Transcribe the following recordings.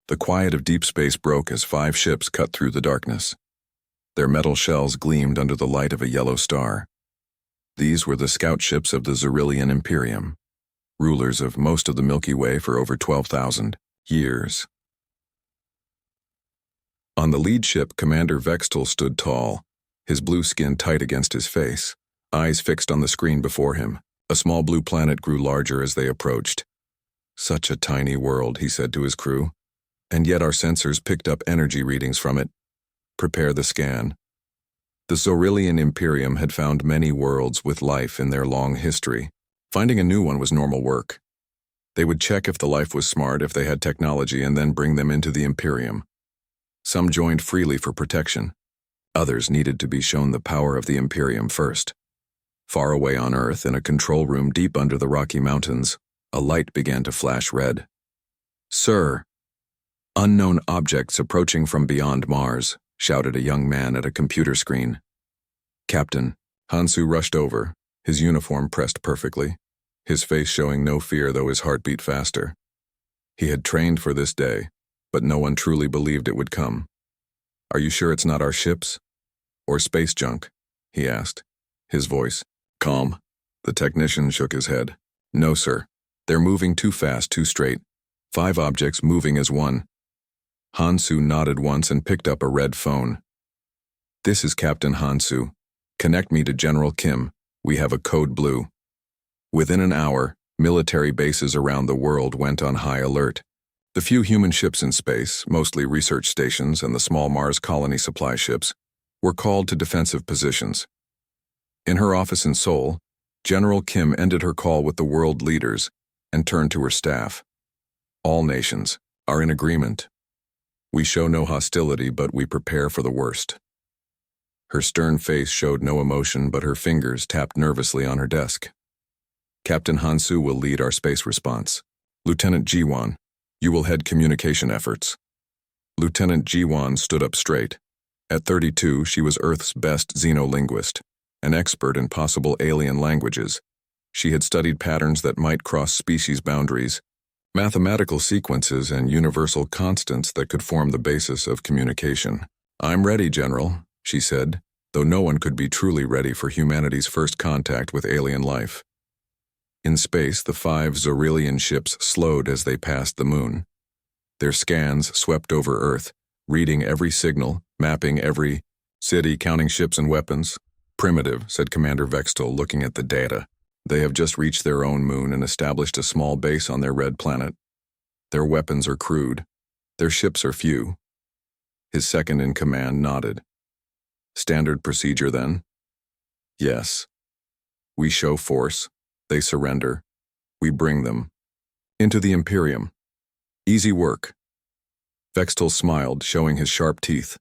The quiet of deep space broke as 5 ships cut through the darkness. Their metal shells gleamed under the light of a yellow star. These were the scout ships of the Xyrillian Imperium, rulers of most of the Milky Way for over 12,000 years. On the lead ship, Commander Vextel stood tall, his blue skin tight against his face, eyes fixed on the screen before him. A small blue planet grew larger as they approached. "Such a tiny world," he said to his crew, "and yet our sensors picked up energy readings from it. Prepare the scan." The Xyrillian Imperium had found many worlds with life in their long history. Finding a new one was normal work. They would check if the life was smart, if they had technology, and then bring them into the Imperium. Some joined freely for protection. Others needed to be shown the power of the Imperium first. Far away on Earth, in a control room deep under the Rocky Mountains, a light began to flash red. "Sir!" "Unknown objects approaching from beyond Mars," shouted a young man at a computer screen. "Captain." Hansu rushed over, his uniform pressed perfectly, his face showing no fear though his heart beat faster. He had trained for this day, but no one truly believed it would come. "Are you sure it's not our ships? Or space junk?" he asked, his voice calm. The technician shook his head. "No, sir. They're moving too fast, too straight. 5 objects moving as one." Hansu nodded once and picked up a red phone. "This is Captain Hansu. Connect me to General Kim. We have a code blue." Within an hour, military bases around the world went on high alert. The few human ships in space, mostly research stations and the small Mars colony supply ships, were called to defensive positions. In her office in Seoul, General Kim ended her call with the world leaders and turned to her staff. "All nations are in agreement. We show no hostility, but we prepare for the worst." Her stern face showed no emotion, but her fingers tapped nervously on her desk. "Captain Hansu will lead our space response. Lieutenant Jiwon, you will head communication efforts." Lieutenant Jiwon stood up straight. At 32, she was Earth's best xenolinguist, an expert in possible alien languages. She had studied patterns that might cross species boundaries, mathematical sequences and universal constants that could form the basis of communication. "I'm ready, General," she said, though no one could be truly ready for humanity's first contact with alien life. In space, the 5 Xyrillian ships slowed as they passed the moon. Their scans swept over Earth, reading every signal, mapping every city, counting ships and weapons. "Primitive," said Commander Vextel, looking at the data. "They have just reached their own moon and established a small base on their red planet. Their weapons are crude. Their ships are few." His second-in-command nodded. "Standard procedure, then?" "Yes. We show force. They surrender. We bring them into the Imperium. Easy work." Vextel smiled, showing his sharp teeth.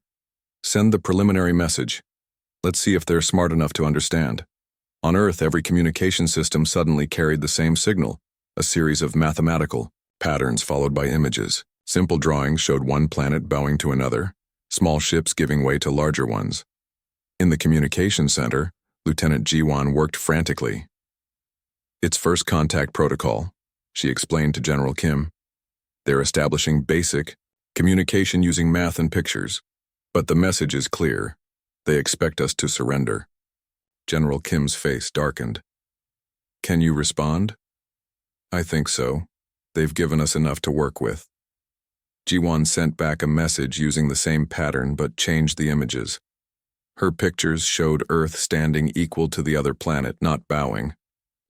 "Send the preliminary message. Let's see if they're smart enough to understand." On Earth, every communication system suddenly carried the same signal, a series of mathematical patterns followed by images. Simple drawings showed one planet bowing to another, small ships giving way to larger ones. In the communication center, Lieutenant Jiwon worked frantically. "It's first contact protocol," she explained to General Kim. "They're establishing basic communication using math and pictures. But the message is clear. They expect us to surrender." General Kim's face darkened. "Can you respond?" "I think so. They've given us enough to work with." Jiwon sent back a message using the same pattern but changed the images. Her pictures showed Earth standing equal to the other planet, not bowing.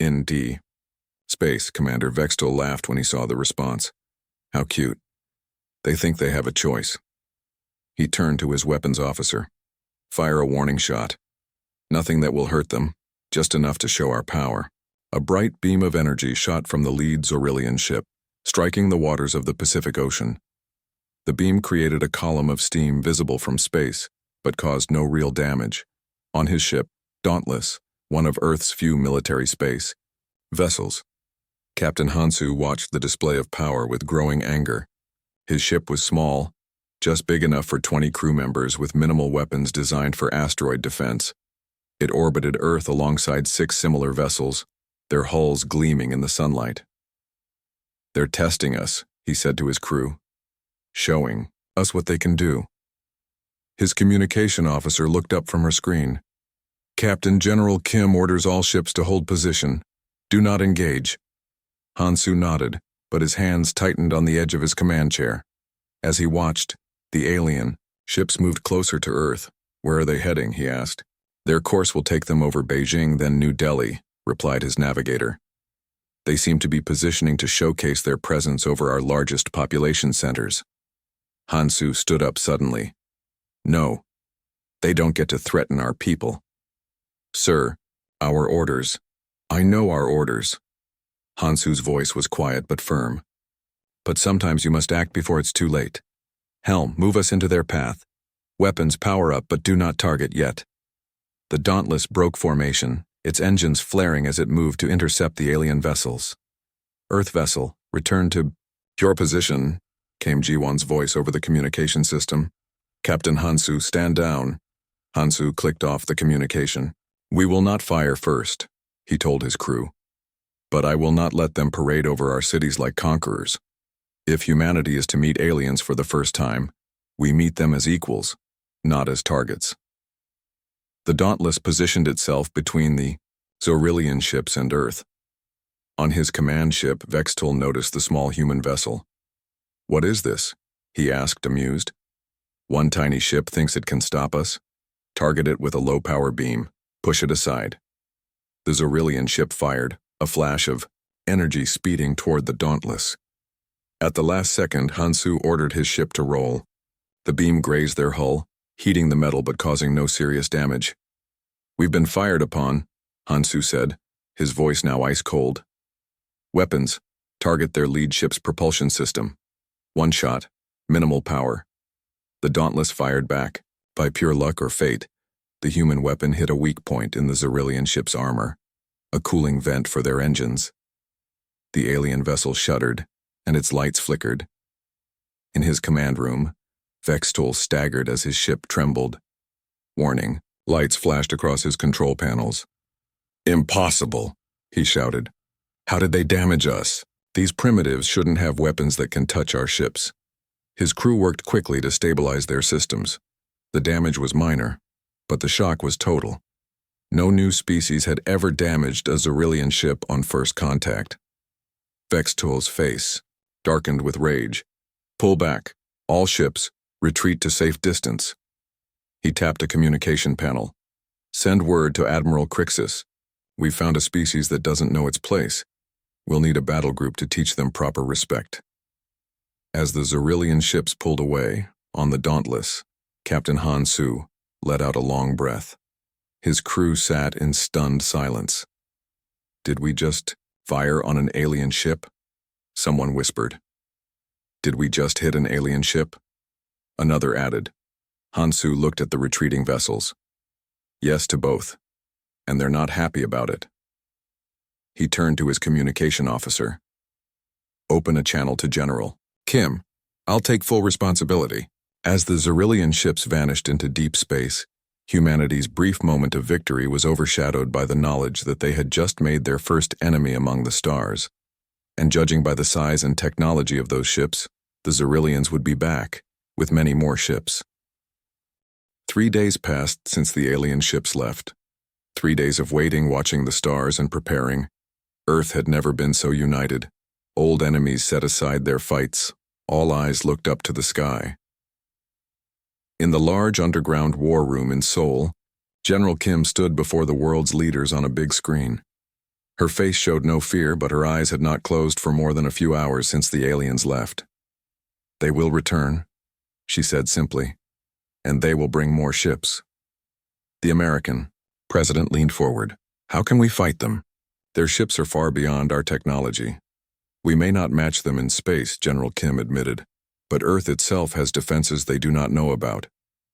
In D. Space, Commander Vextel laughed when he saw the response. "How cute. They think they have a choice." He turned to his weapons officer. "Fire a warning shot. Nothing that will hurt them, just enough to show our power." A bright beam of energy shot from the lead Xyrillian ship, striking the waters of the Pacific Ocean. The beam created a column of steam visible from space, but caused no real damage. On his ship, Dauntless, one of Earth's few military space vessels, Captain Hansu watched the display of power with growing anger. His ship was small, just big enough for 20 crew members with minimal weapons designed for asteroid defense. It orbited Earth alongside 6 similar vessels, their hulls gleaming in the sunlight. "They're testing us," he said to his crew. showing us what they can do. His communication officer looked up from her screen. Captain General Kim orders all ships to hold position. Do not engage. Hansu nodded, but his hands tightened on the edge of his command chair. As he watched, the alien ships moved closer to Earth. Where are they heading, he asked. Their course will take them over Beijing, then New Delhi, replied his navigator. They seem to be positioning to showcase their presence over our largest population centers. Hansu stood up suddenly. No, they don't get to threaten our people. Sir, our orders. I know our orders. Hansu's voice was quiet but firm. But sometimes you must act before it's too late. Helm, move us into their path. Weapons power up but do not target yet. The Dauntless broke formation, its engines flaring as it moved to intercept the alien vessels. Earth vessel, return to your position, came Ji-won's voice over the communication system. Captain Hansu, stand down. Hansu clicked off the communication. We will not fire first, he told his crew. But I will not let them parade over our cities like conquerors. If humanity is to meet aliens for the first time, we meet them as equals, not as targets. The Dauntless positioned itself between the Zorillian ships and Earth. On his command ship, Vextol noticed the small human vessel. What is this? He asked, amused. One tiny ship thinks it can stop us. Target it with a low-power beam. Push it aside. The Zorillian ship fired, a flash of energy speeding toward the Dauntless. At the last second, Hansu ordered his ship to roll. The beam grazed their hull, heating the metal but causing no serious damage. We've been fired upon, Hansu said, his voice now ice-cold. Weapons, target their lead ship's propulsion system. One shot, minimal power. The Dauntless fired back. By pure luck or fate, the human weapon hit a weak point in the Zorillian ship's armor, a cooling vent for their engines. The alien vessel shuddered, and its lights flickered. In his command room, Vextol staggered as his ship trembled. Warning, lights flashed across his control panels. Impossible, he shouted. How did they damage us? These primitives shouldn't have weapons that can touch our ships. His crew worked quickly to stabilize their systems. The damage was minor, but the shock was total. No new species had ever damaged a Zorillian ship on first contact. Vextol's face darkened with rage. Pull back. All ships, retreat to safe distance. He tapped a communication panel. Send word to Admiral Crixus. We've found a species that doesn't know its place. We'll need a battle group to teach them proper respect. As the Zorillian ships pulled away, on the Dauntless, Captain Hansu let out a long breath. His crew sat in stunned silence. Did we just fire on an alien ship? Someone whispered. Did we just hit an alien ship? Another added. Hansu looked at the retreating vessels. Yes to both, and they're not happy about it. He turned to his communication officer. Open a channel to General Kim. I'll take full responsibility. As the Zorillian ships vanished into deep space, humanity's brief moment of victory was overshadowed by the knowledge that they had just made their first enemy among the stars. And judging by the size and technology of those ships, the Zorillians would be back, with many more ships. 3 days passed since the alien ships left. 3 days of waiting, watching the stars, and preparing. Earth had never been so united. Old enemies set aside their fights. All eyes looked up to the sky. In the large underground war room in Seoul, General Kim stood before the world's leaders on a big screen. Her face showed no fear, but her eyes had not closed for more than a few hours since the aliens left. They will return, she said simply, and they will bring more ships. The American president leaned forward. How can we fight them? Their ships are far beyond our technology. We may not match them in space, General Kim admitted, but Earth itself has defenses they do not know about.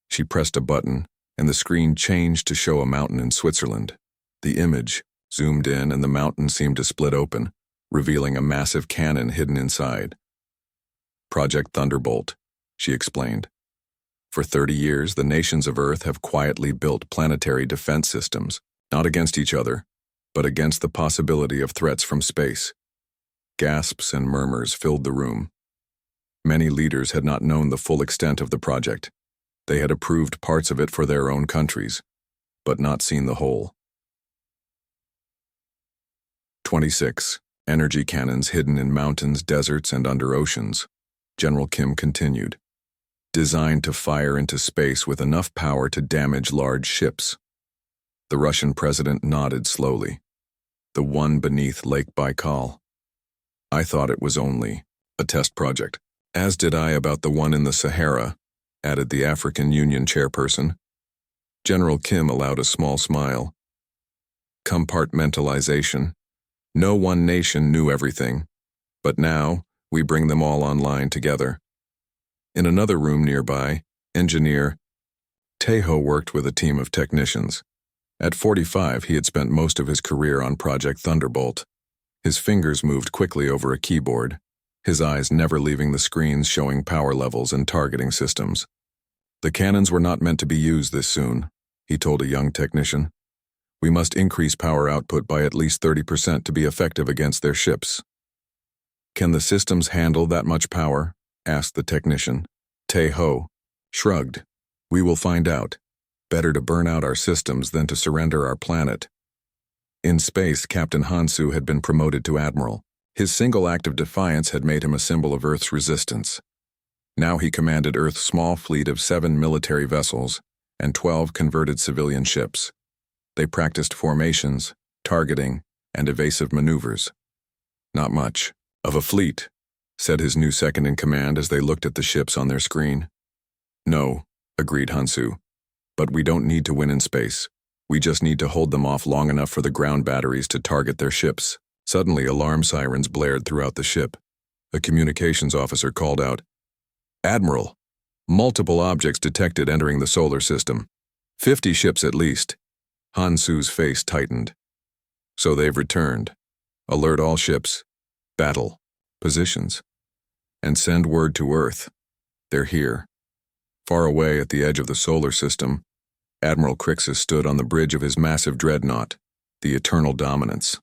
She pressed a button, and the screen changed to show a mountain in Switzerland. The image zoomed in, and the mountain seemed to split open, revealing a massive cannon hidden inside. Project Thunderbolt, she explained. For 30 years, the nations of Earth have quietly built planetary defense systems, not against each other, but against the possibility of threats from space. Gasps and murmurs filled the room. Many leaders had not known the full extent of the project. They had approved parts of it for their own countries, but not seen the whole. 26. Energy cannons hidden in mountains, deserts, and under oceans. General Kim continued. Designed to fire into space with enough power to damage large ships. The Russian president nodded slowly. The one beneath Lake Baikal. I thought it was only a test project. As did I about the one in the Sahara, added the African Union chairperson. General Kim allowed a small smile. Compartmentalization. No one nation knew everything, but now we bring them all online together. In another room nearby, engineer Tejo worked with a team of technicians. At 45, he had spent most of his career on Project Thunderbolt. His fingers moved quickly over a keyboard, his eyes never leaving the screens showing power levels and targeting systems. The cannons were not meant to be used this soon, he told a young technician. We must increase power output by at least 30% to be effective against their ships. Can the systems handle that much power? Asked the technician. Tejo shrugged. We will find out. Better to burn out our systems than to surrender our planet. In space, Captain Hansu had been promoted to admiral. His single act of defiance had made him a symbol of Earth's resistance. Now he commanded Earth's small fleet of 7 military vessels and 12 converted civilian ships. They practiced formations, targeting, and evasive maneuvers. Not much of a fleet, said his new second-in-command as they looked at the ships on their screen. No, agreed Hansu. But we don't need to win in space. We just need to hold them off long enough for the ground batteries to target their ships. Suddenly, alarm sirens blared throughout the ship. A communications officer called out, Admiral, multiple objects detected entering the solar system. 50 ships at least. Hansu's face tightened. So they've returned. Alert all ships. Battle. Positions. And send word to Earth. They're here. Far away at the edge of the solar system, Admiral Crixus stood on the bridge of his massive dreadnought, the Eternal Dominance.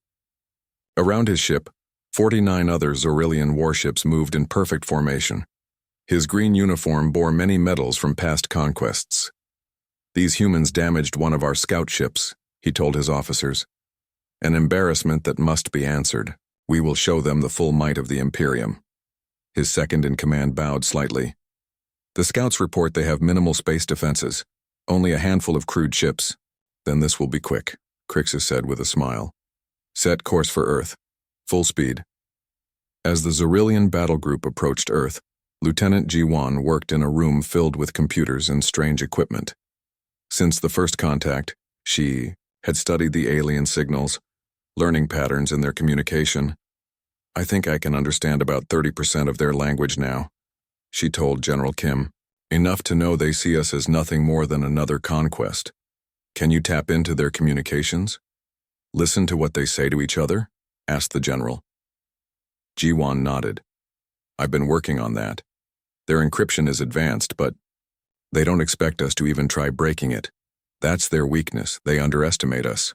Around his ship, 49 other Zorillian warships moved in perfect formation. His green uniform bore many medals from past conquests. These humans damaged one of our scout ships, he told his officers. An embarrassment that must be answered. We will show them the full might of the Imperium. His second-in-command bowed slightly. The scouts report they have minimal space defenses, only a handful of crewed ships. Then this will be quick, Crixus said with a smile. Set course for Earth. Full speed. As the Zorillian battle group approached Earth, Lieutenant Ji-Wan worked in a room filled with computers and strange equipment. Since the first contact, she had studied the alien signals, learning patterns in their communication. I think I can understand about 30% of their language now, she told General Kim. Enough to know they see us as nothing more than another conquest. Can you tap into their communications? Listen to what they say to each other? Asked the general. Ji-Wan nodded. I've been working on that. Their encryption is advanced, but they don't expect us to even try breaking it. That's their weakness. They underestimate us.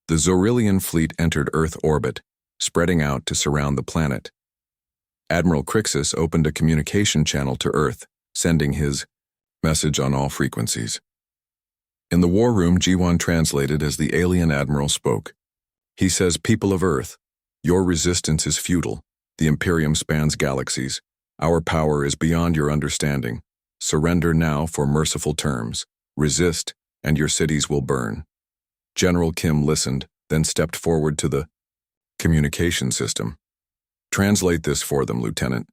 The Zorillian fleet entered Earth orbit, spreading out to surround the planet. Admiral Crixus opened a communication channel to Earth, sending his message on all frequencies. In the war room, Ji-Wan translated as the alien admiral spoke. He says, people of Earth, your resistance is futile. The Imperium spans galaxies. Our power is beyond your understanding. Surrender now for merciful terms. Resist, and your cities will burn. General Kim listened, then stepped forward to the communication system. Translate this for them, Lieutenant.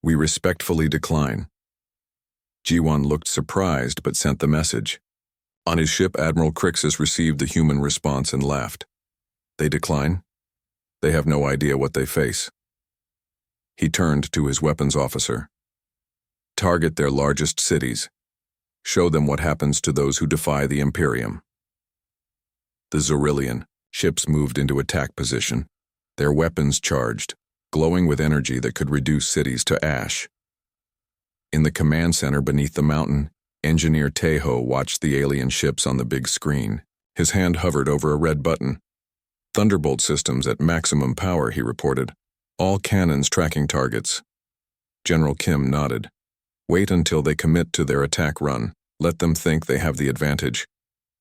We respectfully decline. Ji-Wan looked surprised but sent the message. On his ship, Admiral Crixus received the human response and laughed. They decline? They have no idea what they face. He turned to his weapons officer. Target their largest cities. Show them what happens to those who defy the Imperium. The Zorillian ships moved into attack position, their weapons charged, glowing with energy that could reduce cities to ash. In the command center beneath the mountain, Engineer Tejo watched the alien ships on the big screen. His hand hovered over a red button. Thunderbolt systems at maximum power, he reported. All cannons tracking targets. General Kim nodded. Wait until they commit to their attack run. Let them think they have the advantage.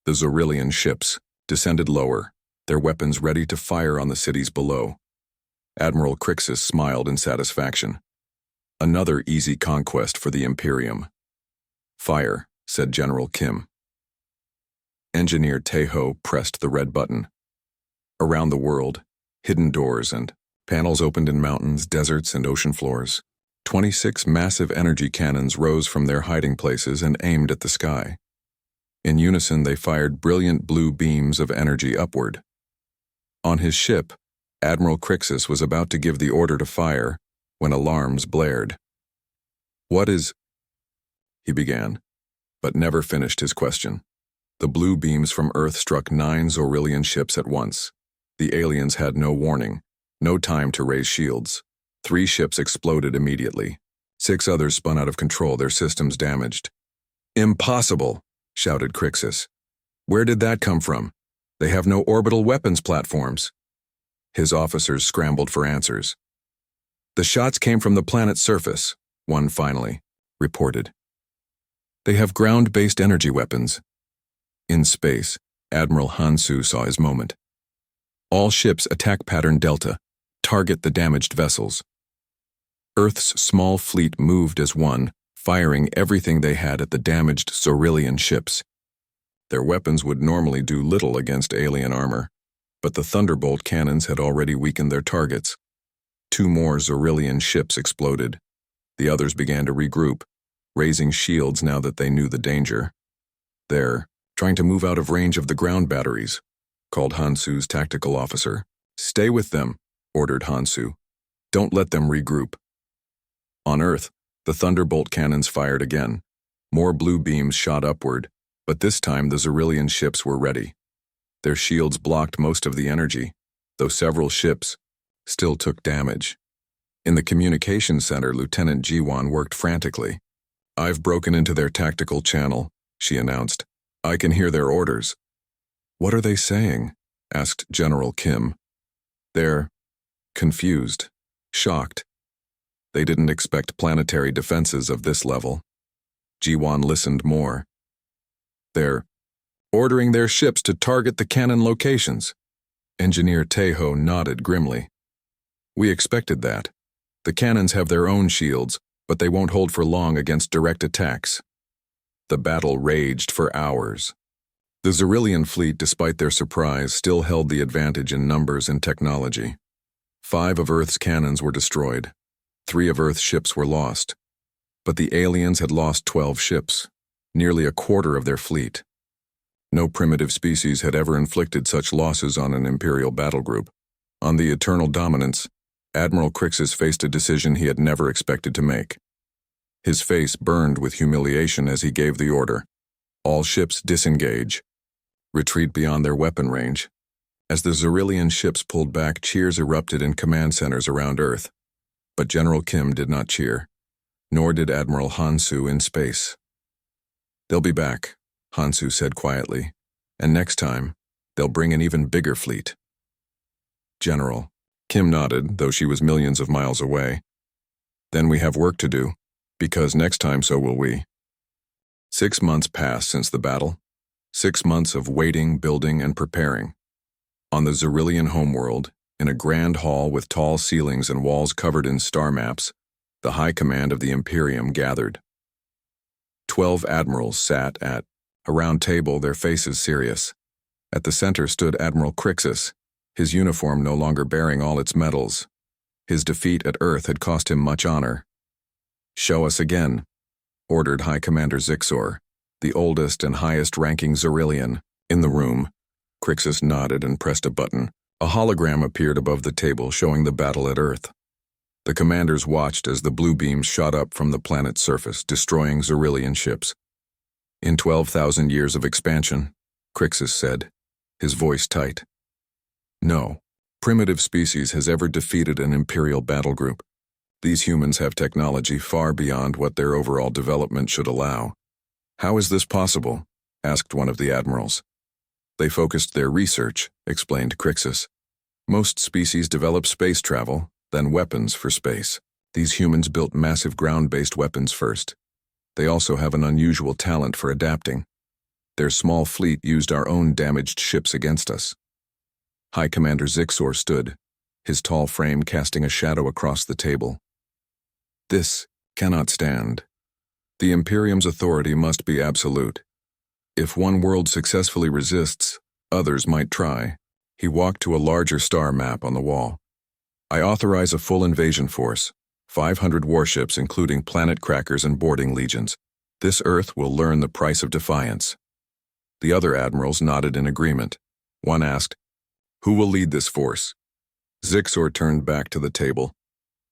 The Zorillian ships descended lower, their weapons ready to fire on the cities below. Admiral Crixus smiled in satisfaction. Another easy conquest for the Imperium. Fire, said General Kim. Engineer Tejo pressed the red button. Around the world, hidden doors and panels opened in mountains, deserts, and ocean floors. 26 massive energy cannons rose from their hiding places and aimed at the sky. In unison, they fired brilliant blue beams of energy upward. On his ship, Admiral Crixus was about to give the order to fire when alarms blared. "What is—" he began, but never finished his question. The blue beams from Earth struck 9 Zorillian ships at once. The aliens had no warning, no time to raise shields. 3 ships exploded immediately. 6 others spun out of control, their systems damaged. "Impossible!" shouted Crixus. "Where did that come from? They have no orbital weapons platforms." His officers scrambled for answers. "The shots came from the planet's surface," one finally reported. "They have ground-based energy weapons." In space, Admiral Hansu saw his moment. "All ships attack pattern Delta. Target the damaged vessels." Earth's small fleet moved as one, firing everything they had at the damaged Zorillian ships. Their weapons would normally do little against alien armor, but the Thunderbolt cannons had already weakened their targets. 2 more Zorillian ships exploded. The others began to regroup, raising shields now that they knew the danger. "They're trying to move out of range of the ground batteries," called Hansu's tactical officer. "Stay with them," ordered Hansu. "Don't let them regroup." On Earth, the Thunderbolt cannons fired again. More blue beams shot upward, but this time the Zorillian ships were ready. Their shields blocked most of the energy, though several ships still took damage. In the communications center, Lieutenant Jiwan worked frantically. "I've broken into their tactical channel," she announced. "I can hear their orders." "What are they saying?" asked General Kim. "They're confused, shocked. They didn't expect planetary defenses of this level." Jiwan listened more. "They're ordering their ships to target the cannon locations." Engineer Tejo nodded grimly. "We expected that. The cannons have their own shields, but they won't hold for long against direct attacks." The battle raged for hours. The Zorillian fleet, despite their surprise, still held the advantage in numbers and technology. 5 of Earth's cannons were destroyed. 3 of Earth's ships were lost. But the aliens had lost 12 ships, nearly a quarter of their fleet. No primitive species had ever inflicted such losses on an Imperial battle group. On the Eternal Dominance, Admiral Crixus faced a decision he had never expected to make. His face burned with humiliation as he gave the order. "All ships disengage. Retreat beyond their weapon range." As the Zorillian ships pulled back, cheers erupted in command centers around Earth. But General Kim did not cheer, nor did Admiral Hansu in space. "They'll be back," Hansu said quietly, "and next time, they'll bring an even bigger fleet." "General," Kim nodded, though she was millions of miles away. "Then we have work to do, because next time so will we." 6 months passed since the battle. 6 months of waiting, building, and preparing. On the Zorillian homeworld, in a grand hall with tall ceilings and walls covered in star maps, the high command of the Imperium gathered. 12 admirals sat at a round table, their faces serious. At the center stood Admiral Crixus, his uniform no longer bearing all its medals. His defeat at Earth had cost him much honor. "Show us again," ordered High Commander Zixor, the oldest and highest-ranking Zorillian, in the room. Crixus nodded and pressed a button. A hologram appeared above the table showing the battle at Earth. The commanders watched as the blue beams shot up from the planet's surface, destroying Zorillian ships. "In 12,000 years of expansion," Crixus said, his voice tight, "no primitive species has ever defeated an Imperial battle group. These humans have technology far beyond what their overall development should allow." "How is this possible?" asked one of the admirals. "They focused their research," explained Crixus. "Most species develop space travel, then weapons for space. These humans built massive ground-based weapons first. They also have an unusual talent for adapting. Their small fleet used our own damaged ships against us. High Commander Zixor stood, his tall frame casting a shadow across the table. This cannot stand. The Imperium's authority must be absolute. If one world successfully resists, others might try. He walked to a larger star map on the wall. I authorize a full invasion force, 500 warships including planet crackers and boarding legions. This Earth will learn the price of defiance. The other admirals nodded in agreement. One asked, "Who will lead this force?" Zixor turned back to the table.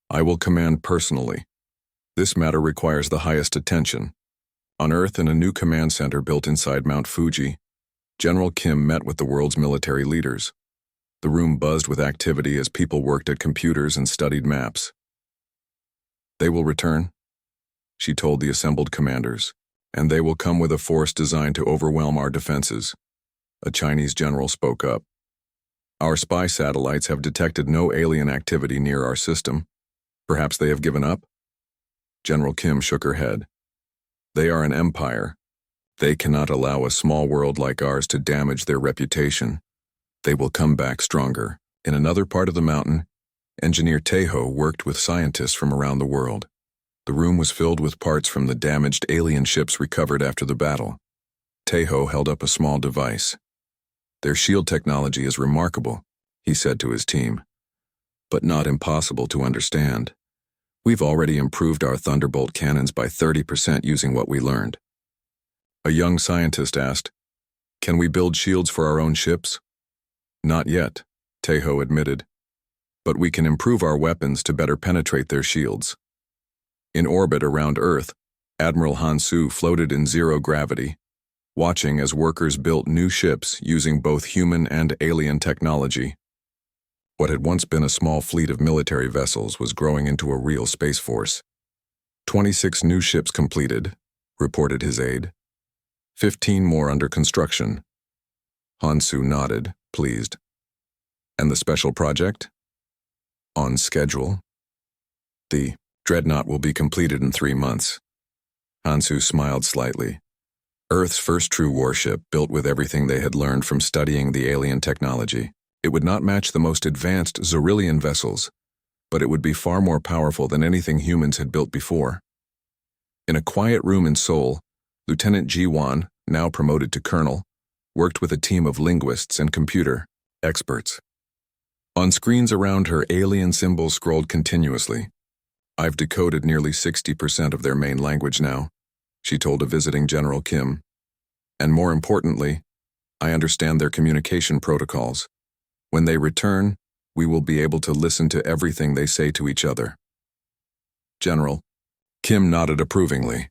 "I will command personally. This matter requires the highest attention." On Earth, in a new command center built inside Mount Fuji, General Kim met with the world's military leaders. The room buzzed with activity as people worked at computers and studied maps. "They will return," she told the assembled commanders, "and they will come with a force designed to overwhelm our defenses." A Chinese general spoke up. "Our spy satellites have detected no alien activity near our system. Perhaps they have given up?" General Kim shook her head. "They are an empire. They cannot allow a small world like ours to damage their reputation. They will come back stronger." In another part of the mountain, Engineer Tejo worked with scientists from around the world. The room was filled with parts from the damaged alien ships recovered after the battle. Tejo held up a small device. "Their shield technology is remarkable," he said to his team, "but not impossible to understand. We've already improved our Thunderbolt cannons by 30% using what we learned." A young scientist asked, "Can we build shields for our own ships?" "Not yet," Tejo admitted, "but we can improve our weapons to better penetrate their shields." In orbit around Earth, Admiral Han Su floated in zero gravity, watching as workers built new ships using both human and alien technology. What had once been a small fleet of military vessels was growing into a real space force. 26 new ships completed, reported his aide. 15 more under construction. Han Su nodded, pleased. "And the special project?" "On schedule. The Dreadnought will be completed in 3 months." Han Su smiled slightly. Earth's first true warship, built with everything they had learned from studying the alien technology. It would not match the most advanced Zorillian vessels, but it would be far more powerful than anything humans had built before. In a quiet room in Seoul, Lieutenant Ji-won, now promoted to colonel, worked with a team of linguists and computer experts. On screens around her, alien symbols scrolled continuously. "I've decoded nearly 60% of their main language now," she told a visiting General Kim. "And more importantly, I understand their communication protocols. When they return, we will be able to listen to everything they say to each other." "General," Kim nodded approvingly.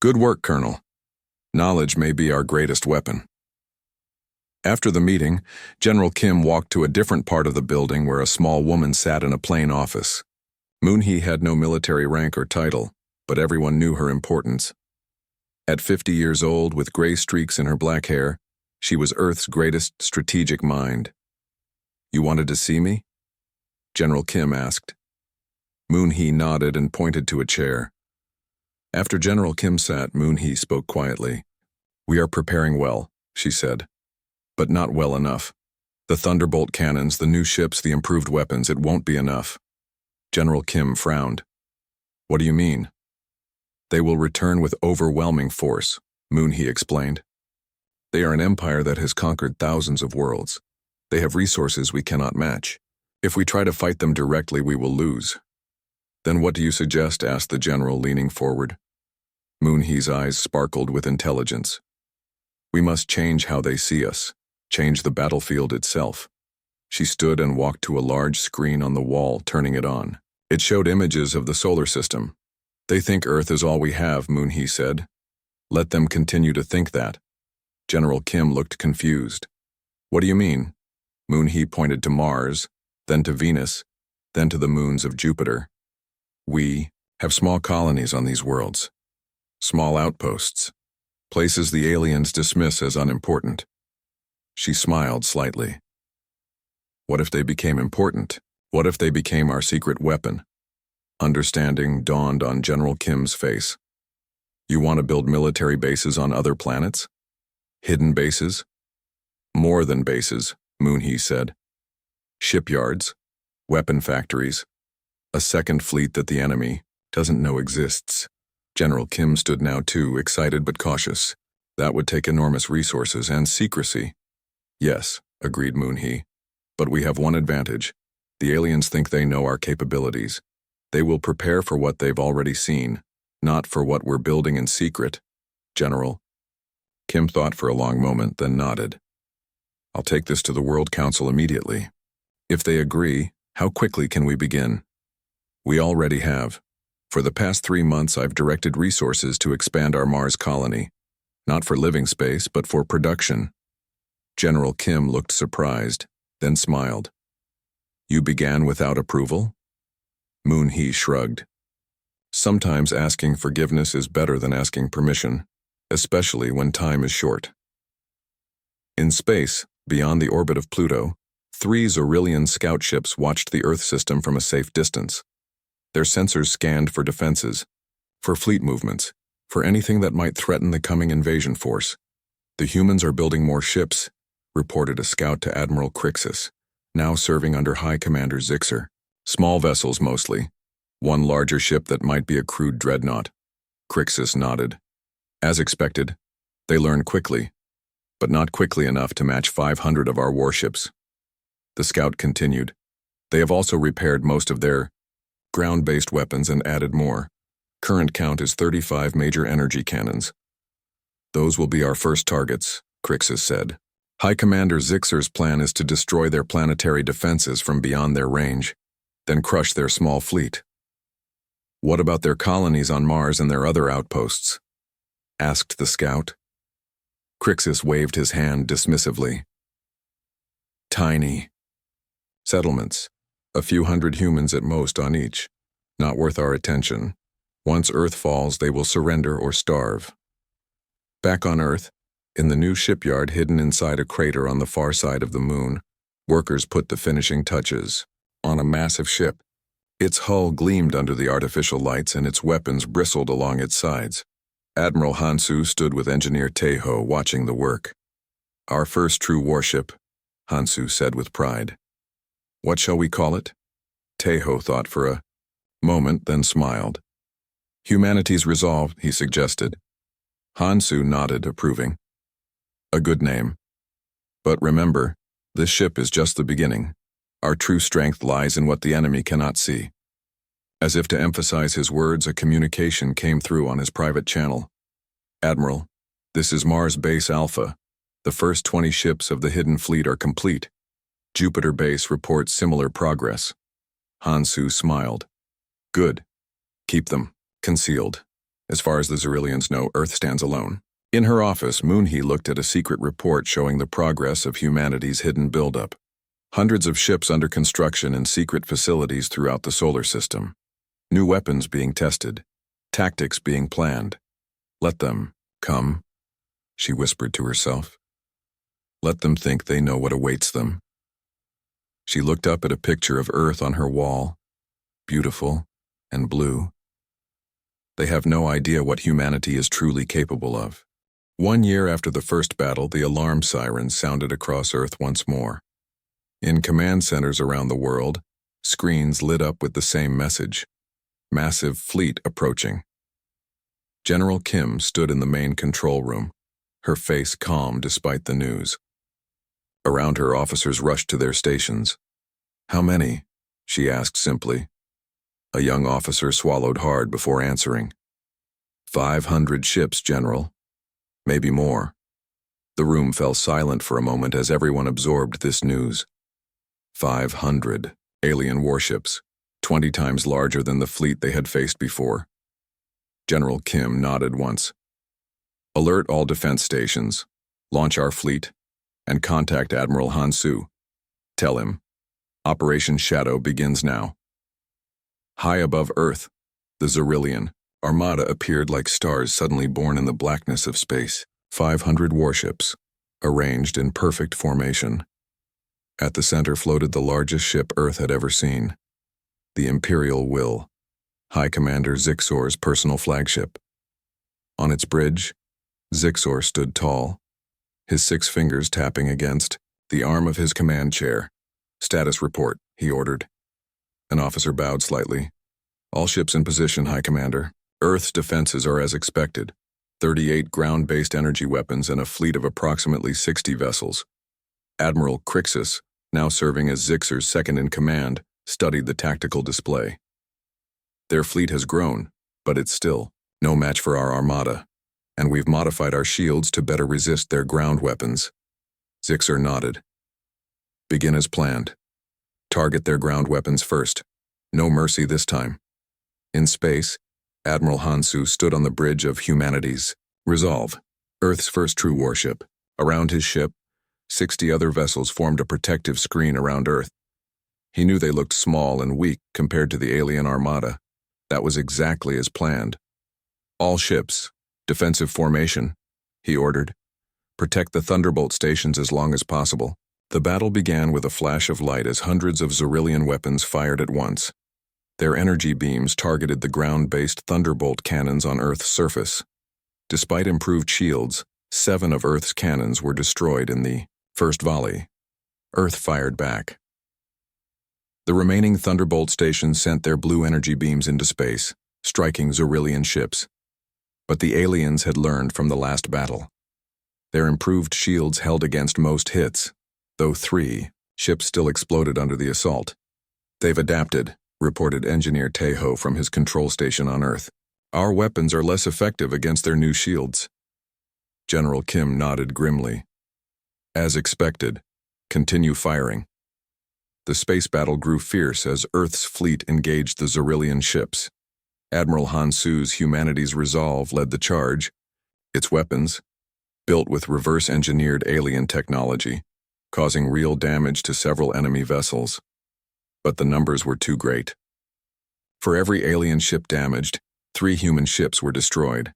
"Good work, Colonel. Knowledge may be our greatest weapon." After the meeting, General Kim walked to a different part of the building where a small woman sat in a plain office. Moon-hee had no military rank or title, but everyone knew her importance. At 50 years old, with gray streaks in her black hair, she was Earth's greatest strategic mind. "You wanted to see me?" General Kim asked. Moon-hee nodded and pointed to a chair. After General Kim sat, Moon-hee spoke quietly. "We are preparing well," she said, "but not well enough. The Thunderbolt cannons, the new ships, the improved weapons, it won't be enough." General Kim frowned. "What do you mean?" "They will return with overwhelming force," Moon-hee explained. "They are an empire that has conquered thousands of worlds. They have resources we cannot match. If we try to fight them directly, we will lose." "Then what do you suggest?" asked the general, leaning forward. Moon-hee's eyes sparkled with intelligence. "We must change how they see us, change the battlefield itself." She stood and walked to a large screen on the wall, turning it on. It showed images of the solar system. "They think Earth is all we have," Moon-hee said. "Let them continue to think that." General Kim looked confused. "What do you mean?" Moon-hee pointed to Mars, then to Venus, then to the moons of Jupiter. "We have small colonies on these worlds. Small outposts. Places the aliens dismiss as unimportant." She smiled slightly. "What if they became important? What if they became our secret weapon?" Understanding dawned on General Kim's face. You want to build military bases on other planets? Hidden bases? More than bases, Moon-hee said. Shipyards, weapon factories, a second fleet that the enemy doesn't know exists. General Kim stood now too, excited but cautious. That would take enormous resources and secrecy. Yes, agreed Moon-hee. But we have one advantage. The aliens think they know our capabilities. They will prepare for what they've already seen, not for what we're building in secret. General. Kim thought for a long moment, then nodded. I'll take this to the World Council immediately. If they agree, how quickly can we begin? We already have. For the past 3 months, I've directed resources to expand our Mars colony. Not for living space, but for production. General Kim looked surprised, then smiled. You began without approval? Moon-hee shrugged. Sometimes asking forgiveness is better than asking permission, especially when time is short. In space, beyond the orbit of Pluto, 3 Zorillian scout ships watched the Earth system from a safe distance. Their sensors scanned for defenses, for fleet movements, for anything that might threaten the coming invasion force. The humans are building more ships, reported a scout to Admiral Crixus, now serving under High Commander Zixer. Small vessels mostly. One larger ship that might be a crude dreadnought. Crixus nodded. As expected, they learn quickly, but not quickly enough to match 500 of our warships. The scout continued. They have also repaired most of their ground-based weapons and added more. Current count is 35 major energy cannons. Those will be our first targets, Crixus said. High Commander Zixer's plan is to destroy their planetary defenses from beyond their range, then crush their small fleet. What about their colonies on Mars and their other outposts? Asked the scout. Crixus waved his hand dismissively. Tiny settlements, a few hundred humans at most on each, not worth our attention. Once Earth falls, they will surrender or starve. Back on Earth, in the new shipyard hidden inside a crater on the far side of the moon, workers put the finishing touches on a massive ship. Its hull gleamed under the artificial lights and its weapons bristled along its sides. Admiral Hansu stood with Engineer Taeho watching the work. Our first true warship, Hansu said with pride. What shall we call it? Taeho thought for a moment, then smiled. Humanity's Resolve, he suggested. Hansu nodded, approving. A good name. But remember, this ship is just the beginning. Our true strength lies in what the enemy cannot see. As if to emphasize his words, a communication came through on his private channel. Admiral, this is Mars Base Alpha. The first 20 ships of the Hidden Fleet are complete. Jupiter Base reports similar progress. Hansu smiled. Good. Keep them concealed. As far as the Zorillians know, Earth stands alone. In her office, Moon-hee looked at a secret report showing the progress of humanity's hidden buildup. Hundreds of ships under construction in secret facilities throughout the solar system. New weapons being tested. Tactics being planned. Let them come, she whispered to herself. Let them think they know what awaits them. She looked up at a picture of Earth on her wall, beautiful and blue. They have no idea what humanity is truly capable of. 1 year after the first battle, the alarm sirens sounded across Earth once more. In command centers around the world, screens lit up with the same message. Massive fleet approaching. General Kim stood in the main control room, her face calm despite the news. Around her, officers rushed to their stations. How many? She asked simply. A young officer swallowed hard before answering. 500 ships, General. Maybe more. The room fell silent for a moment as everyone absorbed this news. 500 alien warships, 20 times larger than the fleet they had faced before. General Kim nodded once. Alert all defense stations, launch our fleet, and contact Admiral Hansu. Tell him, Operation Shadow begins now. High above Earth, the Zorillian armada appeared like stars suddenly born in the blackness of space. 500 warships, arranged in perfect formation. At the center floated the largest ship Earth had ever seen, the Imperial Will, High Commander Zixor's personal flagship. On its bridge, Zixor stood tall, his 6 fingers tapping against the arm of his command chair. "Status report," he ordered. An officer bowed slightly. "All ships in position, High Commander. Earth's defenses are as expected. 38 ground-based energy weapons and a fleet of approximately 60 vessels." Admiral Crixus, now serving as Zixor's second-in-command, studied the tactical display. "Their fleet has grown, but it's still no match for our armada, and we've modified our shields to better resist their ground weapons." Zixor nodded. "Begin as planned. Target their ground weapons first. No mercy this time." In space, Admiral Hansu stood on the bridge of humanity's Resolve, Earth's first true warship. Around his ship, 60 other vessels formed a protective screen around Earth. He knew they looked small and weak compared to the alien armada. That was exactly as planned. "All ships, defensive formation," he ordered. "Protect the Thunderbolt stations as long as possible." The battle began with a flash of light as hundreds of Xyrillian weapons fired at once. Their energy beams targeted the ground-based Thunderbolt cannons on Earth's surface. Despite improved shields, 7 of Earth's cannons were destroyed in the first volley. Earth fired back. The remaining Thunderbolt stations sent their blue energy beams into space, striking Xyrillian ships. But the aliens had learned from the last battle. Their improved shields held against most hits, though 3 ships still exploded under the assault. "They've adapted," reported Engineer Tejo from his control station on Earth. "Our weapons are less effective against their new shields." General Kim nodded grimly. "As expected, continue firing." The space battle grew fierce as Earth's fleet engaged the Xyrillian ships. Admiral Hansu's Humanity's Resolve led the charge. Its weapons, built with reverse-engineered alien technology, causing real damage to several enemy vessels. But the numbers were too great. For every alien ship damaged, 3 human ships were destroyed.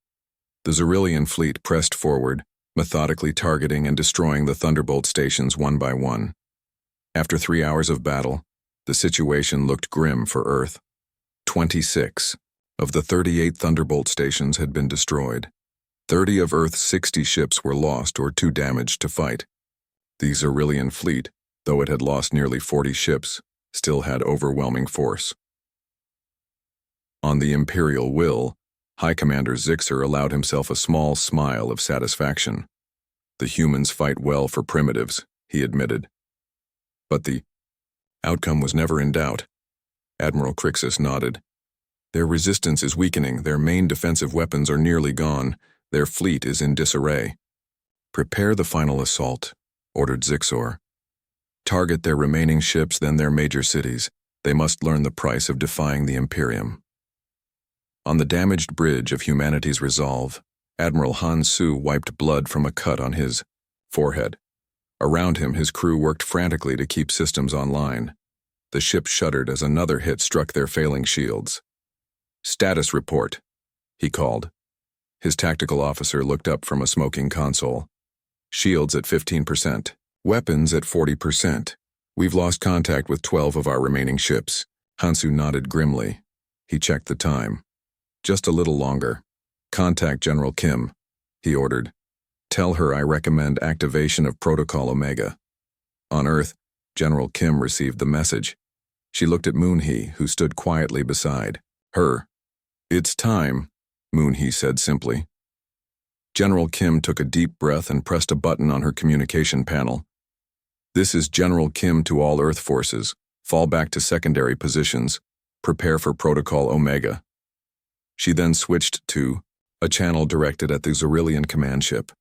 The Xyrillian fleet pressed forward, methodically targeting and destroying the Thunderbolt stations one by one. After 3 hours of battle, the situation looked grim for Earth. 26 of the 38 Thunderbolt stations had been destroyed. 30 of Earth's 60 ships were lost or too damaged to fight. The Xyrillian fleet, though it had lost nearly 40 ships, still had overwhelming force. On the Imperial will, High Commander Zixor allowed himself a small smile of satisfaction. "The humans fight well for primitives," he admitted. But the outcome was never in doubt. Admiral Crixus nodded. "Their resistance is weakening, their main defensive weapons are nearly gone, their fleet is in disarray." "Prepare the final assault," ordered Zixor. "Target their remaining ships, then their major cities. They must learn the price of defying the Imperium." On the damaged bridge of Humanity's Resolve, Admiral Hansu wiped blood from a cut on his forehead. Around him, his crew worked frantically to keep systems online. The ship shuddered as another hit struck their failing shields. "Status report," he called. His tactical officer looked up from a smoking console. "Shields at 15%. Weapons at 40%. We've lost contact with 12 of our remaining ships." Hansu nodded grimly. He checked the time. "Just a little longer. Contact General Kim," he ordered. "Tell her I recommend activation of Protocol Omega." On Earth, General Kim received the message. She looked at Moonhee, who stood quietly beside her. "It's time," Moonhee said simply. General Kim took a deep breath and pressed a button on her communication panel. "This is General Kim to all Earth forces. Fall back to secondary positions. Prepare for Protocol Omega." She then switched to a channel directed at the Xyrillian command ship.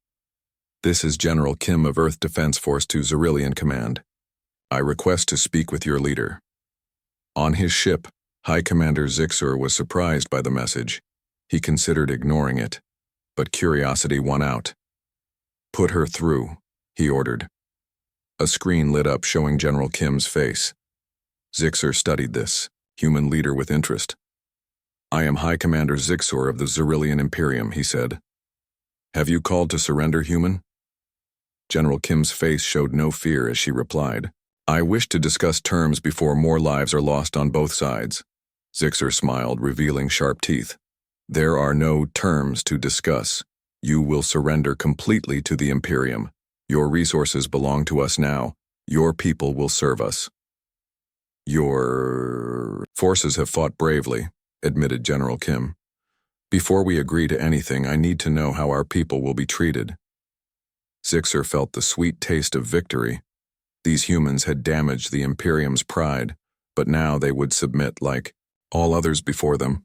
"This is General Kim of Earth Defense Force to Xyrillian Command. I request to speak with your leader." On his ship, High Commander Zixor was surprised by the message. He considered ignoring it, but curiosity won out. "Put her through," he ordered. A screen lit up showing General Kim's face. Zixor studied this, human leader with interest. "I am High Commander Zixor of the Xyrillian Imperium," he said. "Have you called to surrender, human?" General Kim's face showed no fear as she replied, "I wish to discuss terms before more lives are lost on both sides." Zixer smiled, revealing sharp teeth. There are no terms to discuss. You will surrender completely to the Imperium. Your resources belong to us now. Your people will serve us. Your forces have fought bravely, admitted General Kim. Before we agree to anything, I need to know how our people will be treated. Zixer felt the sweet taste of victory. These humans had damaged the Imperium's pride, but now they would submit like all others before them.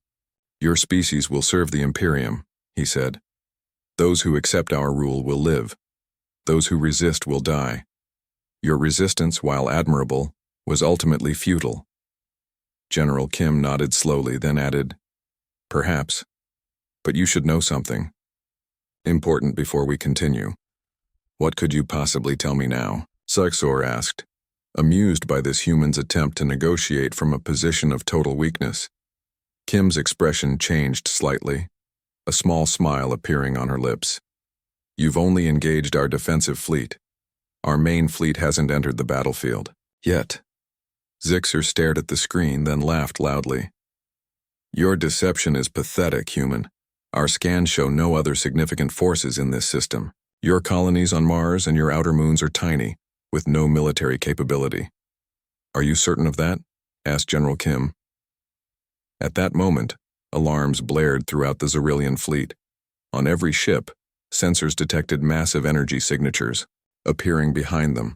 Your species will serve the Imperium, he said. Those who accept our rule will live. Those who resist will die. Your resistance, while admirable, was ultimately futile. General Kim nodded slowly, then added, Perhaps. But you should know something. Important before we continue. What could you possibly tell me now? Zixer asked, amused by this human's attempt to negotiate from a position of total weakness. Kim's expression changed slightly, a small smile appearing on her lips. You've only engaged our defensive fleet. Our main fleet hasn't entered the battlefield. Yet. Zixer stared at the screen, then laughed loudly. Your deception is pathetic, human. Our scans show no other significant forces in this system. Your colonies on Mars and your outer moons are tiny, with no military capability. Are you certain of that? Asked General Kim. At that moment, alarms blared throughout the Xerillian fleet. On every ship, sensors detected massive energy signatures, appearing behind them.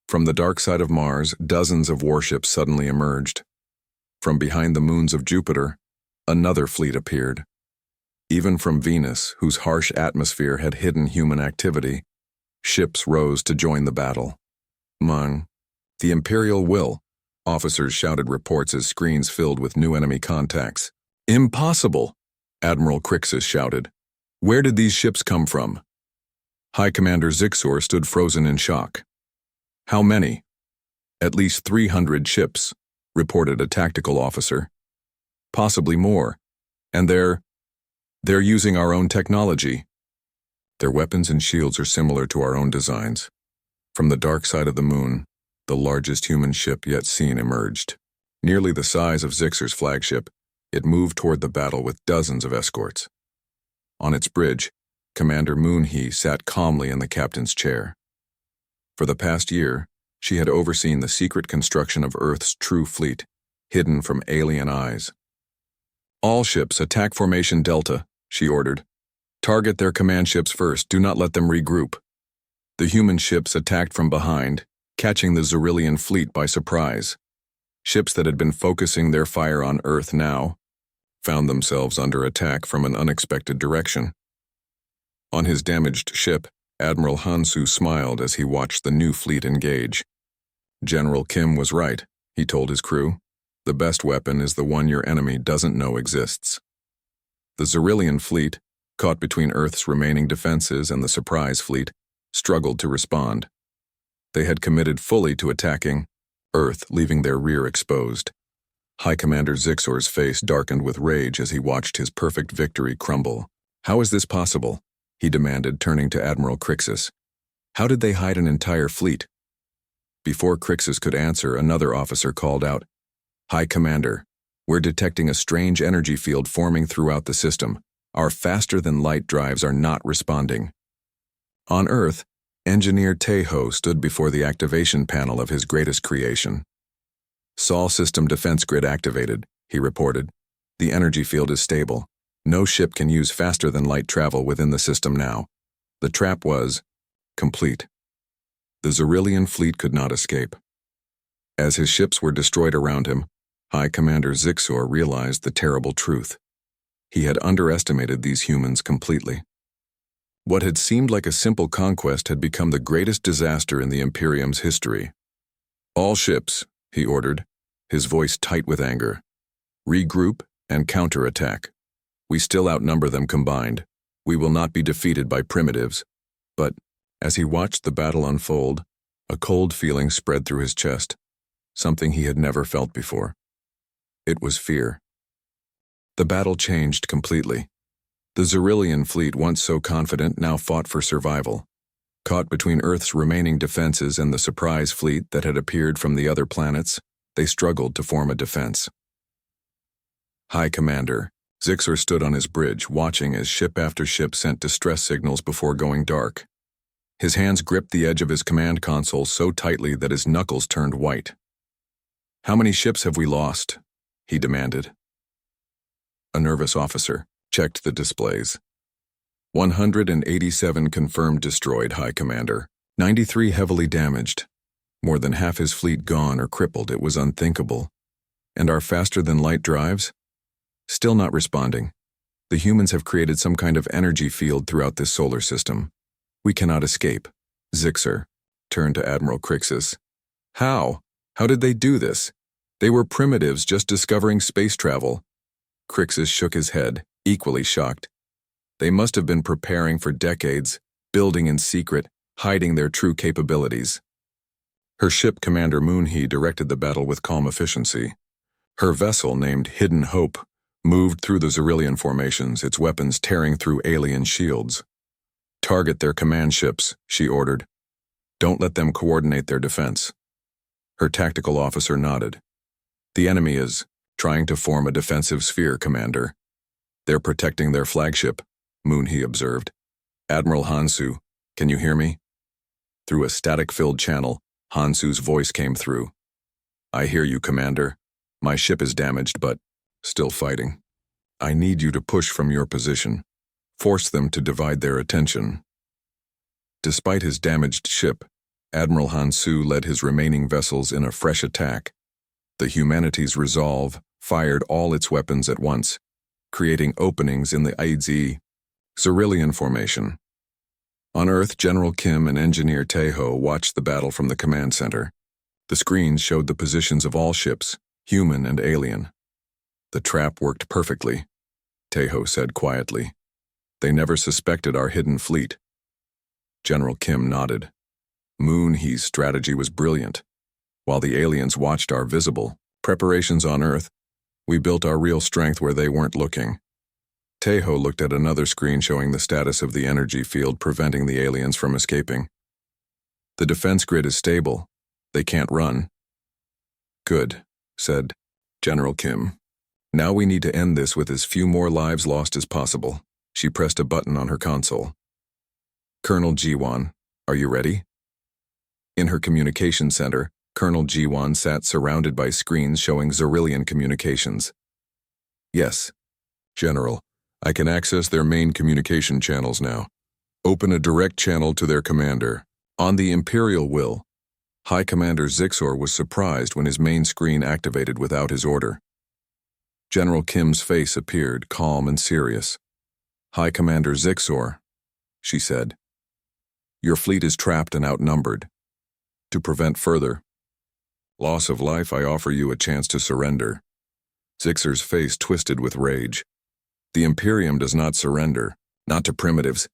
From the dark side of Mars, dozens of warships suddenly emerged. From behind the moons of Jupiter, another fleet appeared. Even from Venus, whose harsh atmosphere had hidden human activity, ships rose to join the battle. The Imperial will, officers shouted reports as screens filled with new enemy contacts. Impossible, Admiral Crixus shouted. Where did these ships come from? High Commander Zixer stood frozen in shock. How many? At least 300 ships, reported a tactical officer. Possibly more. And they're using our own technology. Their weapons and shields are similar to our own designs. From the dark side of the moon, the largest human ship yet seen emerged. Nearly the size of Zixer's flagship, it moved toward the battle with dozens of escorts. On its bridge, Commander Moonhee sat calmly in the captain's chair. For the past year, she had overseen the secret construction of Earth's true fleet, hidden from alien eyes. All ships attack Formation Delta, she ordered. Target their command ships first, do not let them regroup. The human ships attacked from behind, catching the Xerillian fleet by surprise. Ships that had been focusing their fire on Earth now found themselves under attack from an unexpected direction. On his damaged ship, Admiral Hansu smiled as he watched the new fleet engage. General Kim was right, he told his crew. The best weapon is the one your enemy doesn't know exists. The Xerillian fleet, caught between Earth's remaining defenses and the surprise fleet, struggled to respond. They had committed fully to attacking Earth, leaving their rear exposed. High Commander Zixer's face darkened with rage as he watched his perfect victory crumble. How is this possible? He demanded, turning to Admiral Crixus. How did they hide an entire fleet? Before Crixus could answer, another officer called out, High Commander, we're detecting a strange energy field forming throughout the system. Our faster-than-light drives are not responding. On Earth, Engineer Tejo stood before the activation panel of his greatest creation. Sol system defense grid activated, he reported. The energy field is stable. No ship can use faster-than-light travel within the system now. The trap was complete. The Xerillian fleet could not escape. As his ships were destroyed around him, High Commander Zixer realized the terrible truth. He had underestimated these humans completely. What had seemed like a simple conquest had become the greatest disaster in the Imperium's history. All ships, he ordered, his voice tight with anger. Regroup and counterattack. We still outnumber them combined. We will not be defeated by primitives. But, as he watched the battle unfold, a cold feeling spread through his chest, something he had never felt before. It was fear. The battle changed completely. The Xerillian fleet, once so confident, now fought for survival. Caught between Earth's remaining defenses and the surprise fleet that had appeared from the other planets, they struggled to form a defense. High Commander. Zixor stood on his bridge, watching as ship after ship sent distress signals before going dark. His hands gripped the edge of his command console so tightly that his knuckles turned white. "How many ships have we lost?" he demanded. A nervous officer checked the displays. 187 confirmed destroyed, High Commander. 93 heavily damaged. More than half his fleet gone or crippled. It was unthinkable. And our faster-than-light drives? Still not responding. The humans have created some kind of energy field throughout this solar system. We cannot escape. Zixor turned to Admiral Crixus. How? How did they do this? They were primitives just discovering space travel. Crixus shook his head, equally shocked. They must have been preparing for decades, building in secret, hiding their true capabilities. Her ship, Commander Moonhee, directed the battle with calm efficiency. Her vessel, named Hidden Hope, moved through the Xerillian formations, its weapons tearing through alien shields. "Target their command ships," she ordered. "Don't let them coordinate their defense." Her tactical officer nodded. "The enemy is trying to form a defensive sphere, Commander. They're protecting their flagship," Moonhee observed. "Admiral Hansu, can you hear me?" Through a static-filled channel, Hansu's voice came through. "I hear you, Commander. My ship is damaged, but still fighting. I need you to push from your position. Force them to divide their attention." Despite his damaged ship, Admiral Hansu led his remaining vessels in a fresh attack. The Humanity's resolve fired all its weapons at once, creating openings in the IZ Xerillian formation. On Earth, General Kim and Engineer Taeho watched the battle from the command center. The screens showed the positions of all ships, human and alien. "The trap worked perfectly," Taeho said quietly. "They never suspected our hidden fleet." General Kim nodded. Moonhee's strategy was brilliant. While the aliens watched our visible preparations on Earth, we built our real strength where they weren't looking. Taeho looked at another screen showing the status of the energy field preventing the aliens from escaping. "The defense grid is stable. They can't run." "Good," said General Kim. "Now we need to end this with as few more lives lost as possible." She pressed a button on her console. "Colonel Jiwan, are you ready?" In her communication center, Colonel Jiwan sat surrounded by screens showing Xerillian communications. "Yes, General. I can access their main communication channels now. Open a direct channel to their commander. On the Imperial will." High Commander Zixor was surprised when his main screen activated without his order. General Kim's face appeared, calm and serious. "High Commander Zixor," she said, "your fleet is trapped and outnumbered. To prevent further loss of life, I offer you a chance to surrender." Zixor's face twisted with rage. "The Imperium does not surrender, not to primitives,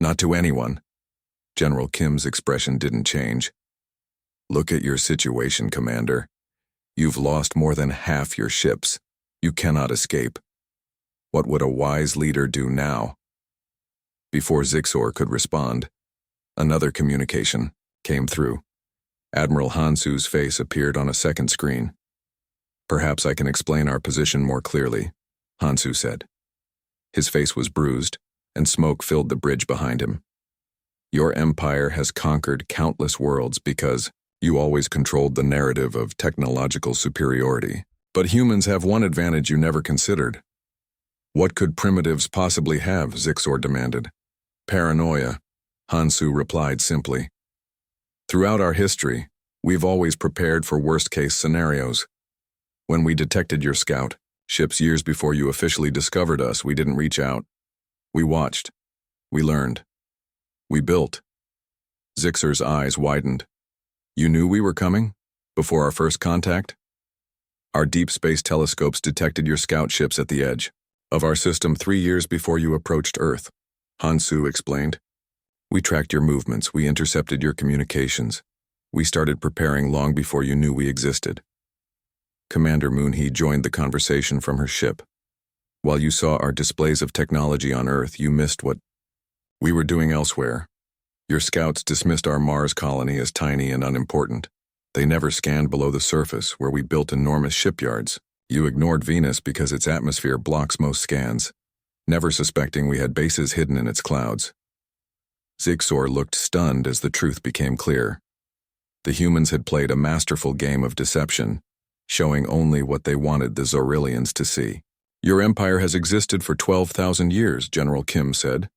not to anyone." General Kim's expression didn't change. "Look at your situation, Commander. You've lost more than half your ships. You cannot escape. What would a wise leader do now?" Before Zixor could respond, another communication came through. Admiral Hansu's face appeared on a second screen. "Perhaps I can explain our position more clearly," Hansu said. His face was bruised, and smoke filled the bridge behind him. "Your empire has conquered countless worlds because you always controlled the narrative of technological superiority. But humans have one advantage you never considered." "What could primitives possibly have?" Zixor demanded. "Paranoia," Hansu replied simply. "Throughout our history, we've always prepared for worst-case scenarios. When we detected your scout ships years before you officially discovered us, we didn't reach out. We watched. We learned. We built." Zixor's eyes widened. "You knew we were coming? Before our first contact?" "Our deep space telescopes detected your scout ships at the edge of our system 3 years before you approached Earth," Hansu explained. "We tracked your movements, we intercepted your communications. We started preparing long before you knew we existed." Commander Moonhee joined the conversation from her ship. "While you saw our displays of technology on Earth, you missed what we were doing elsewhere. Your scouts dismissed our Mars colony as tiny and unimportant. They never scanned below the surface, where we built enormous shipyards, You ignored Venus because its atmosphere blocks most scans, never suspecting we had bases hidden in its clouds. Zixor looked stunned as the truth became clear. The humans had played a masterful game of deception, showing only what they wanted the Zorillians to see. Your empire has existed for 12,000 years, General Kim said.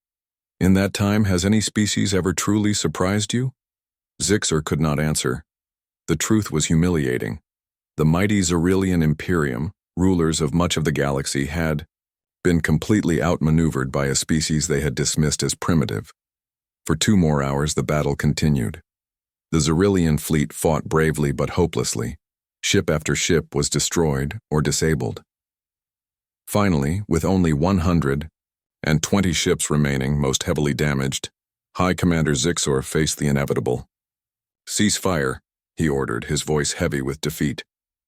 In that time, has any species ever truly surprised you? Zixor could not answer. The truth was humiliating. The mighty Zorillian Imperium, rulers of much of the galaxy, had been completely outmaneuvered by a species they had dismissed as primitive. For 2 more hours, the battle continued. The Zorillian fleet fought bravely but hopelessly. Ship after ship was destroyed or disabled. Finally, with only 120 ships remaining, most heavily damaged, High Commander Zixor faced the inevitable. "Cease fire," he ordered, his voice heavy with defeat.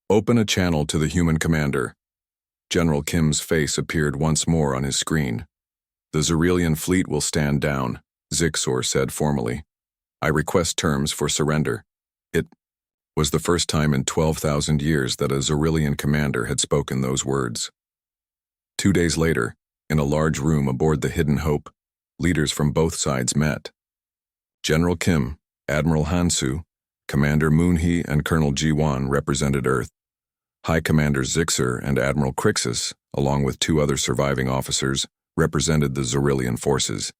"Open a channel to the human commander." General Kim's face appeared once more on his screen. "The Zorillian fleet will stand down," Zixor said formally. "I request terms for surrender." It was the first time in 12,000 years that a Zorillian commander had spoken those words. 2 days later, in a large room aboard the Hidden Hope, leaders from both sides met. General Kim, Admiral Hansu, Commander Moonhee, and Colonel Jiwan represented Earth. High Commander Zixor and Admiral Crixus, along with 2 other surviving officers, represented the Zorillian forces.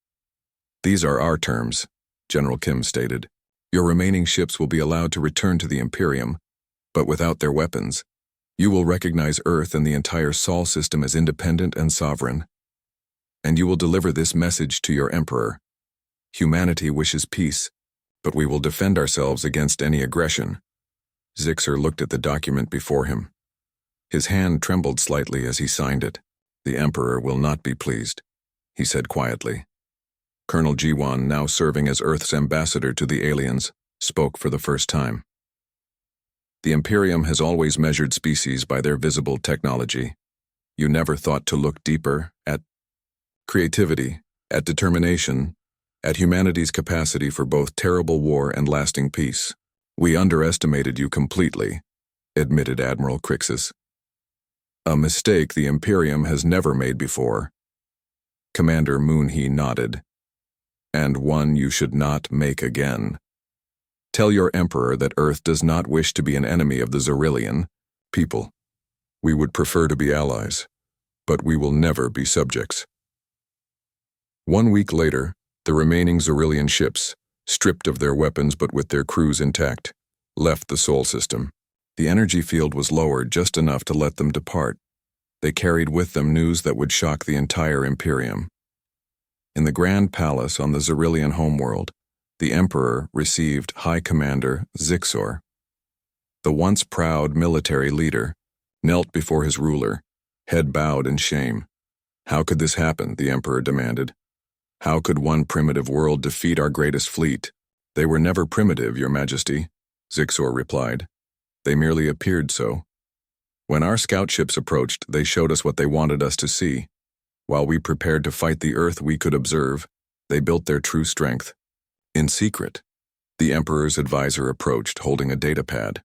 "These are our terms," General Kim stated. "Your remaining ships will be allowed to return to the Imperium, but without their weapons. You will recognize Earth and the entire Sol system as independent and sovereign. And you will deliver this message to your Emperor. Humanity wishes peace, but we will defend ourselves against any aggression." Zixor looked at the document before him. His hand trembled slightly as he signed it. "The Emperor will not be pleased," he said quietly. Colonel Jiwan, now serving as Earth's ambassador to the aliens, spoke for the first time. "The Imperium has always measured species by their visible technology. You never thought to look deeper at creativity, at determination, at humanity's capacity for both terrible war and lasting peace. We underestimated you completely," admitted Admiral Crixus. "A mistake the Imperium has never made before." Commander Moonhee nodded. "And one you should not make again. Tell your Emperor that Earth does not wish to be an enemy of the Zorillian people. We would prefer to be allies, but we will never be subjects." 1 week later, the remaining Zorillian ships, stripped of their weapons but with their crews intact, left the Sol system. The energy field was lowered just enough to let them depart. They carried with them news that would shock the entire Imperium. In the Grand Palace on the Zorillian homeworld, the Emperor received High Commander Zixor. The once proud military leader knelt before his ruler, head bowed in shame. "How could this happen?" the Emperor demanded. "How could one primitive world defeat our greatest fleet?" "They were never primitive, Your Majesty," Zixor replied. "They merely appeared so. When our scout ships approached, they showed us what they wanted us to see. While we prepared to fight the Earth we could observe, they built their true strength. In secret." The Emperor's advisor approached, holding a datapad.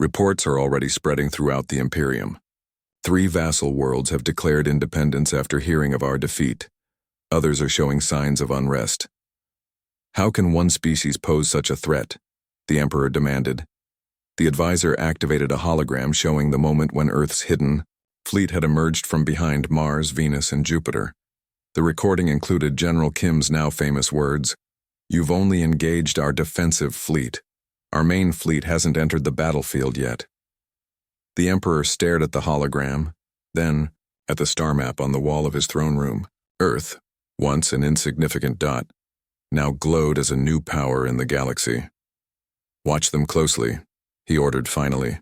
"Reports are already spreading throughout the Imperium. 3 vassal worlds have declared independence after hearing of our defeat. Others are showing signs of unrest." "How can one species pose such a threat?" the Emperor demanded. The advisor activated a hologram showing the moment when Earth's hidden fleet had emerged from behind Mars, Venus, and Jupiter. The recording included General Kim's now famous words, "You've only engaged our defensive fleet. Our main fleet hasn't entered the battlefield yet." The Emperor stared at the hologram, then at the star map on the wall of his throne room. Earth, once an insignificant dot, now glowed as a new power in the galaxy. "Watch them closely," he ordered finally.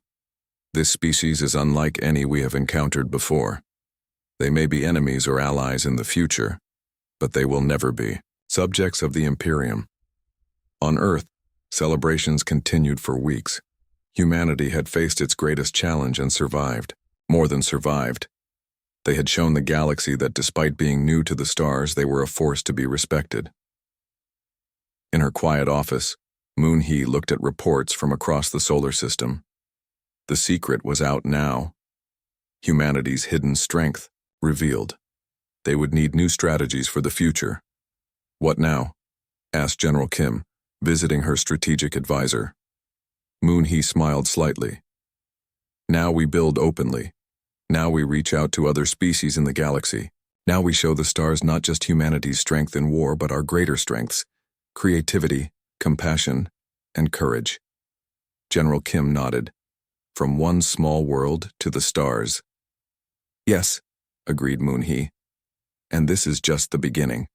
"This species is unlike any we have encountered before. They may be enemies or allies in the future, but they will never be subjects of the Imperium." On Earth, celebrations continued for weeks. Humanity had faced its greatest challenge and survived. More than survived. They had shown the galaxy that despite being new to the stars, they were a force to be respected. In her quiet office, Moonhee looked at reports from across the solar system. The secret was out now. Humanity's hidden strength revealed. They would need new strategies for the future. What now? Asked General Kim, visiting her strategic advisor. Moon-hee smiled slightly. Now we build openly. Now we reach out to other species in the galaxy. Now we show the stars not just humanity's strength in war, but our greater strengths: creativity, compassion, and courage. General Kim nodded. From one small world to the stars. Yes, agreed Moon-hee. And this is just the beginning.